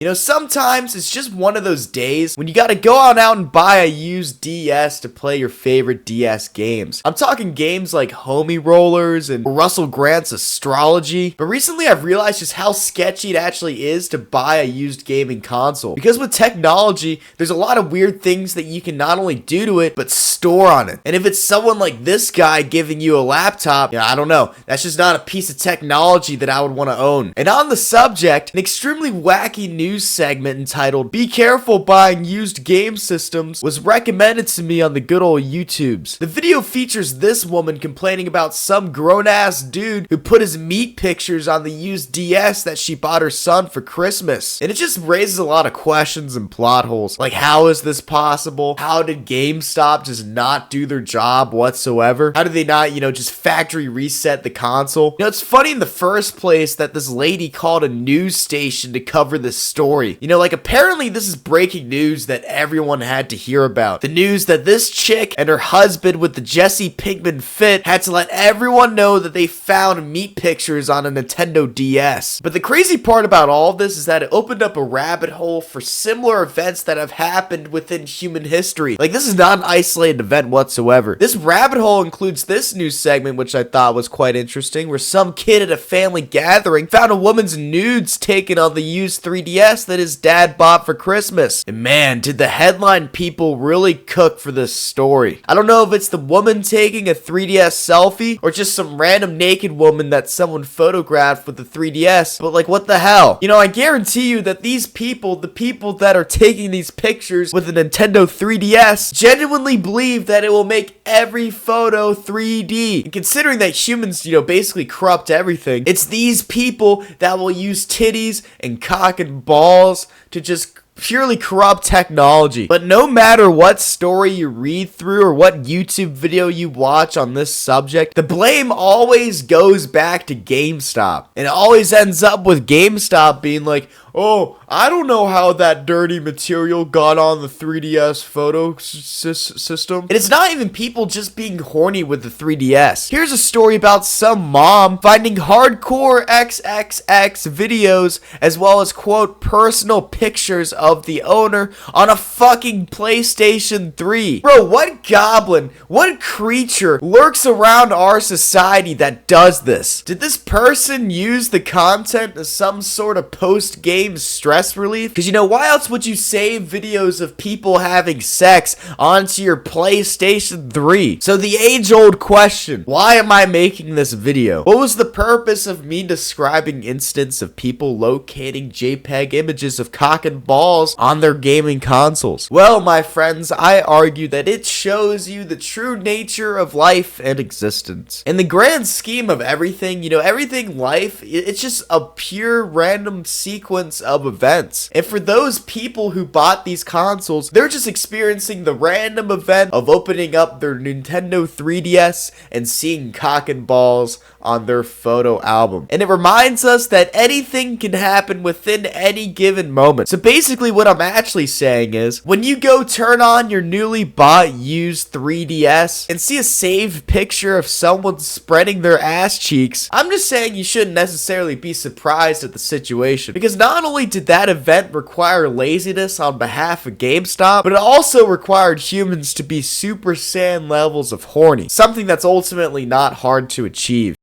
You know, sometimes it's just one of those days when you gotta go on out and buy a used DS to play your favorite DS games. I'm talking games like Homie Rollers and Russell Grant's Astrology, but recently I've realized just how sketchy it actually is to buy a used gaming console. Because with technology, there's a lot of weird things that you can not only do to it, but store on it. And if it's someone like this guy giving you a laptop, I don't know, that's just not a piece of technology that I would want to own. And on the subject, an extremely wacky news segment entitled "Be Careful Buying Used Game Systems" was recommended to me on the good old YouTubes. The video features this woman complaining about some grown-ass dude who put his meat pictures on the used DS that she bought her son for Christmas. And it just raises a lot of questions and plot holes. Like, how is this possible? How did GameStop just not do their job whatsoever? How did they not, just factory reset the console? It's funny in the first place that this lady called a news station to cover this story. Apparently this is breaking news that everyone had to hear about. The news that this chick and her husband with the Jesse Pinkman fit had to let everyone know that they found meat pictures on a Nintendo DS. But the crazy part about all of this is that it opened up a rabbit hole for similar events that have happened within human history. Like, this is not an isolated event whatsoever. This rabbit hole includes this news segment, which I thought was quite interesting, where some kid at a family gathering found a woman's nudes taken on the used 3DS that his dad bought for Christmas. And man, did the headline people really cook for this story. I don't know if it's the woman taking a 3DS selfie or just some random naked woman that someone photographed with the 3DS, but like, what the hell? I guarantee you that these people, the people that are taking these pictures with a Nintendo 3DS, genuinely believe that it will make every photo 3D. And considering that humans, basically corrupt everything, it's these people that will use titties and cock and balls to just purely corrupt technology. But no matter what story you read through or what YouTube video you watch on this subject, the blame always goes back to GameStop. And it always ends up with GameStop being like, "Oh, I don't know how that dirty material got on the 3DS photo system." And it's not even people just being horny with the 3DS. Here's a story about some mom finding hardcore XXX videos as well as, quote, personal pictures of the owner on a fucking PlayStation 3. Bro, what goblin, what creature lurks around our society that does this? Did this person use the content as some sort of post-game stress relief? Because why else would you save videos of people having sex onto your PlayStation 3? So the age-old question, why am I making this video? What was the purpose of me describing instances of people locating JPEG images of cock and balls on their gaming consoles? Well, my friends, I argue that it shows you the true nature of life and existence. In the grand scheme of everything, everything life, it's just a pure random sequence of events. And for those people who bought these consoles, they're just experiencing the random event of opening up their Nintendo 3DS and seeing cock and balls on their photo album. And it reminds us that anything can happen within any given moment. So basically what I'm actually saying is, when you go turn on your newly bought used 3DS and see a saved picture of someone spreading their ass cheeks, I'm just saying you shouldn't necessarily be surprised at the situation. Because not only did that event require laziness on behalf of GameStop, but it also required humans to be Super Saiyan levels of horny. Something that's ultimately not hard to achieve.